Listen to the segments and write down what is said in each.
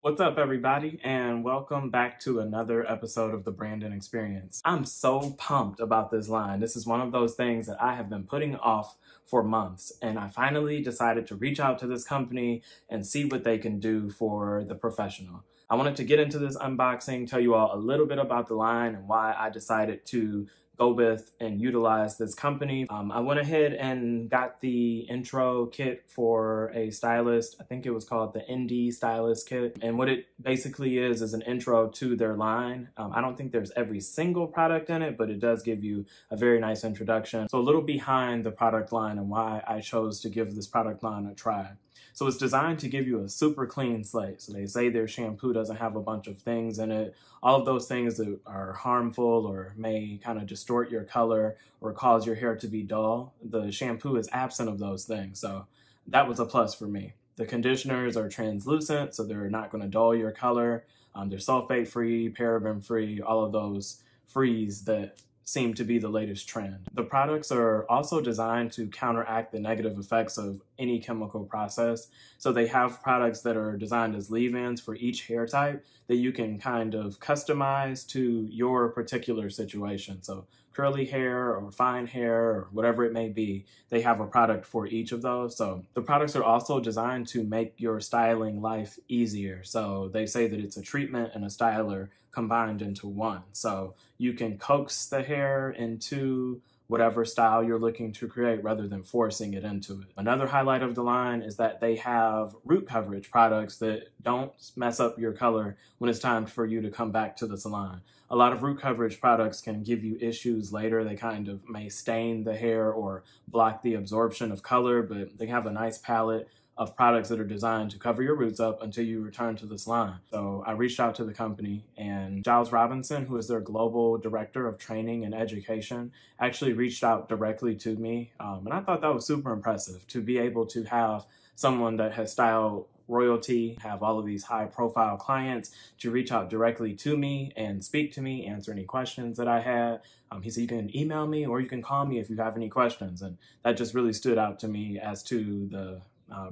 What's up, everybody, and welcome back to another episode of the Brandon Experience. I'm so pumped about this line. This is one of those things that I have been putting off for months, and I finally decided to reach out to this company and see what they can do for the professional. I wanted to get into this unboxing, tell you all a little bit about the line and why I decided to go with and utilize this company. I went ahead and got the intro kit for a stylist. I think it was called the Indie Stylist Kit. And what it basically is an intro to their line. I don't think there's every single product in it, but it does give you a very nice introduction. So a little behind the product line and why I chose to give this product line a try. So it's designed to give you a super clean slate. So they say their shampoo doesn't have a bunch of things in it. All of those things that are harmful or may kind of distort your color or cause your hair to be dull. The shampoo is absent of those things. So that was a plus for me. The conditioners are translucent, so they're not going to dull your color. They're sulfate-free, paraben-free, all of those frees that seem to be the latest trend. The products are also designed to counteract the negative effects of any chemical process. So they have products that are designed as leave-ins for each hair type that you can kind of customize to your particular situation. So curly hair or fine hair or whatever it may be, they have a product for each of those. So the products are also designed to make your styling life easier. So they say that it's a treatment and a styler combined into one. So you can coax the hair into whatever style you're looking to create rather than forcing it into it. Another highlight of the line is that they have root coverage products that don't mess up your color when it's time for you to come back to the salon. A lot of root coverage products can give you issues later. They kind of may stain the hair or block the absorption of color, but they have a nice palette of products that are designed to cover your roots up until you return to the salon. So I reached out to the company, and Giles Robinson, who is their global director of training and education, actually reached out directly to me. And I thought that was super impressive to be able to have someone that has style royalty, have all of these high profile clients to reach out directly to me and speak to me, answer any questions that I had. He said, you can email me or you can call me if you have any questions. And that just really stood out to me as to the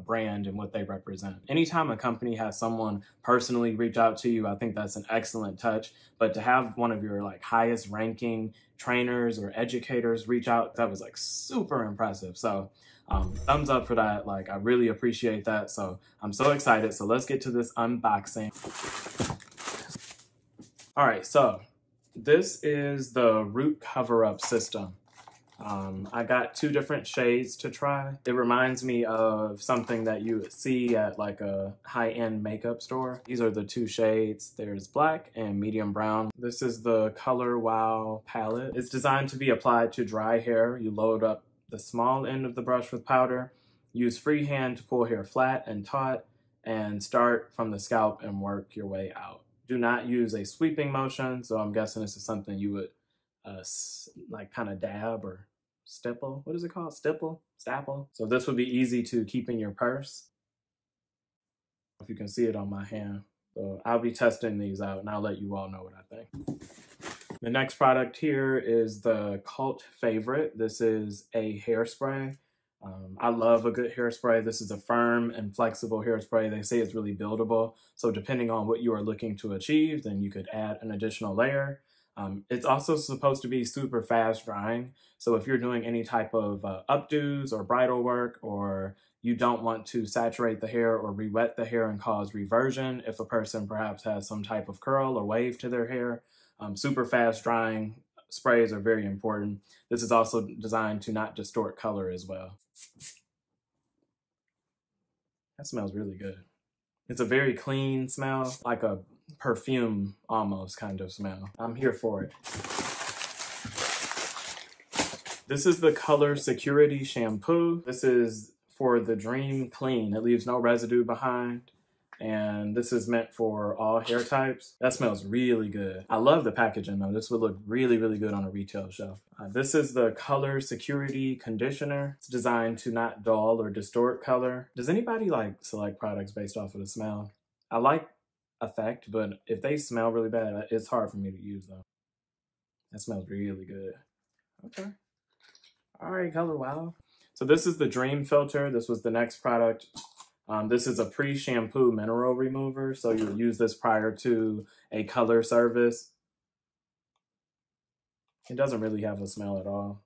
brand and what they represent. Anytime a company has someone personally reach out to you, I think that's an excellent touch. But to have one of your highest ranking trainers or educators reach out, that was super impressive. So thumbs up for that. I really appreciate that. So I'm so excited. So let's get to this unboxing. All right, so this is the root cover-up system. I got two different shades to try. It reminds me of something that you would see at a high-end makeup store. These are the two shades. There's black and medium brown. This is the Colorwow palette. It's designed to be applied to dry hair. You load up the small end of the brush with powder, use freehand to pull hair flat and taut, and start from the scalp and work your way out. Do not use a sweeping motion, so I'm guessing this is something you would kind of dab or stipple. What is it called? Stapple. So this would be easy to keep in your purse. If you can see it on my hand. So I'll be testing these out and I'll let you all know what I think. The next product here is the cult favorite. This is a hairspray. I love a good hairspray. This is a firm and flexible hairspray. They say it's really buildable. So depending on what you are looking to achieve, then you could add an additional layer. It's also supposed to be super fast drying. So if you're doing any type of updos or bridal work, or you don't want to saturate the hair or re-wet the hair and cause reversion, if a person perhaps has some type of curl or wave to their hair, super fast drying sprays are very important. This is also designed to not distort color as well. That smells really good. It's a very clean smell, like a perfume almost kind of smell. I'm here for it. This is the Color Security Shampoo. This is for the Dream Clean. It leaves no residue behind. And this is meant for all hair types. That smells really good. I love the packaging though. This would look really, really good on a retail shelf. This is the Color Security Conditioner. It's designed to not dull or distort color. Does anybody select products based off of the smell? I like effect, but if they smell really bad, it's hard for me to use though. That smells really good. Okay. All right, Colorwow. So this is the Dream Filter. This was the next product This is a pre-shampoo mineral remover, so you'll use this prior to a color service. It doesn't really have a smell at all,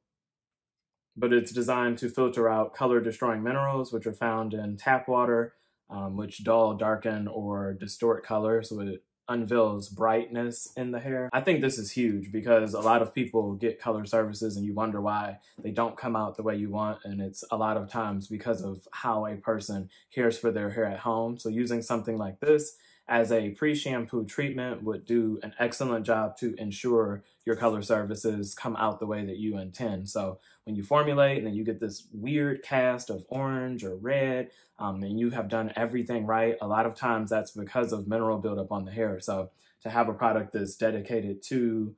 but it's designed to filter out color-destroying minerals, which are found in tap water, which dull, darken, or distort color, so it unveils brightness in the hair. I think this is huge because a lot of people get color services and you wonder why they don't come out the way you want, and it's a lot of times because of how a person cares for their hair at home. So using something like this as a pre-shampoo treatment would do an excellent job to ensure your color services come out the way that you intend. So when you formulate and then you get this weird cast of orange or red, and you have done everything right, a lot of times that's because of mineral buildup on the hair. So to have a product that's dedicated to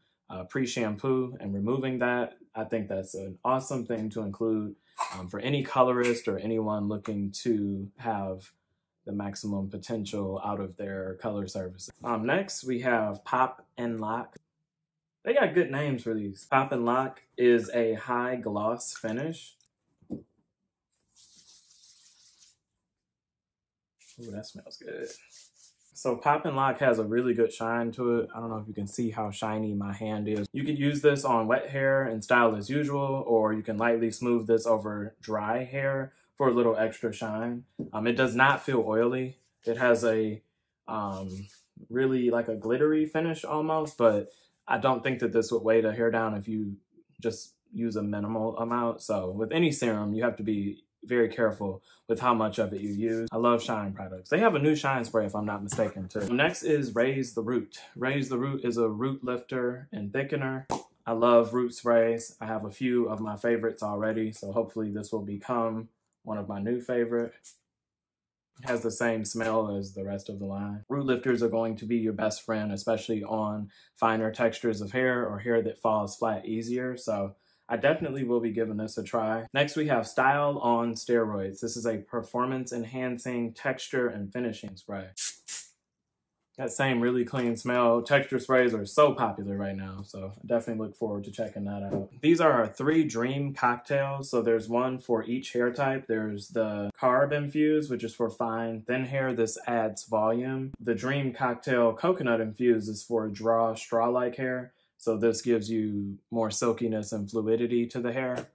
pre-shampoo and removing that, I think that's an awesome thing to include for any colorist or anyone looking to have the maximum potential out of their color services. Next, we have Pop and Lock. They got good names for these. Pop and Lock is a high gloss finish. Ooh, that smells good. So Pop and Lock has a really good shine to it. I don't know if you can see how shiny my hand is. You could use this on wet hair and style as usual, or you can lightly smooth this over dry hair for a little extra shine. It does not feel oily. It has a really like a glittery finish almost, but I don't think that this would weigh the hair down if you just use a minimal amount. So with any serum, you have to be very careful with how much of it you use. I love shine products. They have a new shine spray if I'm not mistaken too. Next is Raise the Root. Raise the Root is a root lifter and thickener. I love root sprays. I have a few of my favorites already, so hopefully this will become one of my new favorite. It has the same smell as the rest of the line. Root lifters are going to be your best friend, especially on finer textures of hair or hair that falls flat easier. So I definitely will be giving this a try. Next, we have Style on Steroids. This is a performance enhancing texture and finishing spray. That same really clean smell. Texture sprays are so popular right now, so I definitely look forward to checking that out. These are our 3 dream cocktails. So there's one for each hair type. There's the Carb infused, which is for fine, thin hair. This adds volume. The dream cocktail coconut infused is for draw, straw-like hair. So this gives you more silkiness and fluidity to the hair.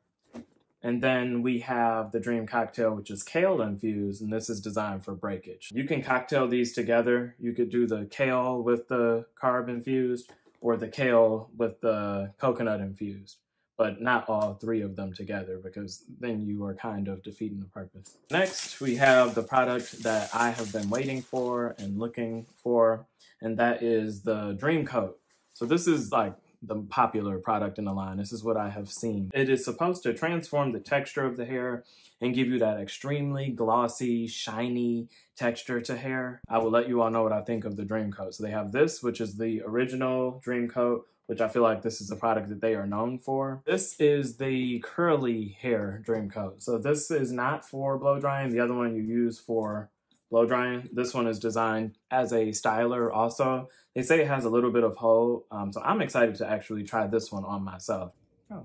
And then we have the Dream Cocktail, which is Kale infused, and this is designed for breakage. You can cocktail these together. You could do the Kale with the Carb infused or the Kale with the coconut infused, but not all 3 of them together because then you are kind of defeating the purpose. Next, we have the product that I have been waiting for and looking for, and that is the Dream Coat. So this is like the popular product in the line. This is what I have seen. It is supposed to transform the texture of the hair and give you that extremely glossy, shiny texture to hair. I will let you all know what I think of the Dream Coat. So they have this, which is the original Dream Coat, which I feel like this is the product that they are known for. This is the curly hair Dream Coat. So this is not for blow drying. The other one you use for blow drying. This one is designed as a styler also. They say it has a little bit of hold, so I'm excited to actually try this one on myself. Oh,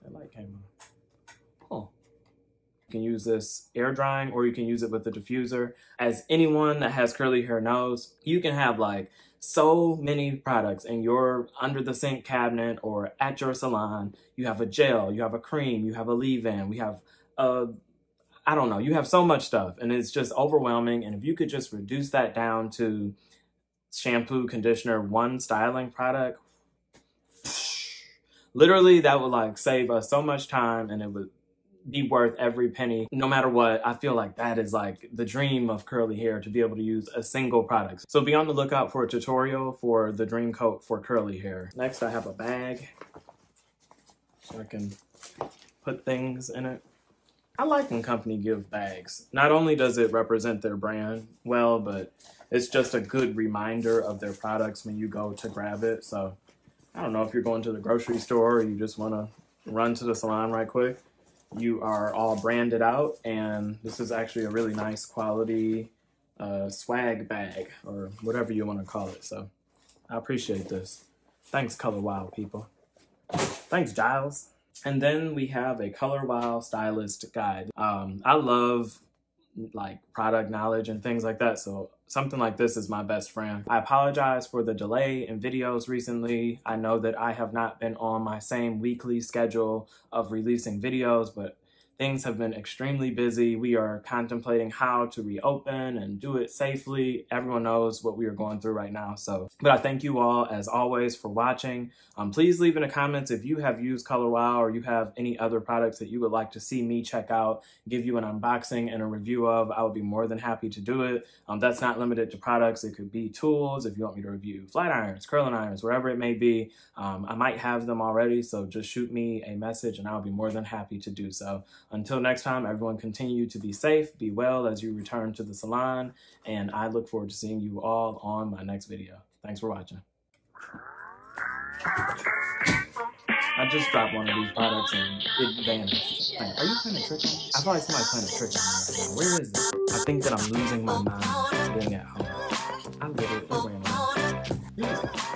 that light came on. Oh. You can use this air drying or you can use it with the diffuser. As anyone that has curly hair knows, you can have like so many products in your under the sink cabinet or at your salon. You have a gel, you have a cream, you have a leave-in, we have I don't know, you have so much stuff and it's just overwhelming. And if you could just reduce that down to shampoo, conditioner, one styling product, literally that would like save us so much time and it would be worth every penny. No matter what, I feel like that is like the dream of curly hair, to be able to use a single product. So be on the lookout for a tutorial for the Dream Coat for curly hair. Next, I have a bag so I can put things in it. I like when company give bags. Not only does it represent their brand well, but it's just a good reminder of their products when you go to grab it. So I don't know if you're going to the grocery store or you just want to run to the salon right quick. You are all branded out, and this is actually a really nice quality swag bag or whatever you want to call it. So I appreciate this. Thanks, Colorwow people. Thanks, Giles. And then we have a Colorwow Stylist Guide. I love like product knowledge and things like that. So something like this is my best friend. I apologize for the delay in videos recently. I know that I have not been on my same weekly schedule of releasing videos, but things have been extremely busy. We are contemplating how to reopen and do it safely. Everyone knows what we are going through right now. But I thank you all, as always, for watching. Please leave in the comments if you have used Colorwow or you have any other products that you would like to see me check out, give you an unboxing and a review of. I would be more than happy to do it. That's not limited to products. It could be tools. If you want me to review flat irons, curling irons, whatever it may be. I might have them already, so just shoot me a message and I'll be more than happy to do so. Until next time, everyone continue to be safe, be well as you return to the salon, and I look forward to seeing you all on my next video. Thanks for watching. I just dropped one of these products and it vanished. Like, are you playing a trick on me? I feel like somebody's playing a trick on me right now. Where is it? I think that I'm losing my mind being at home. I literally ran out.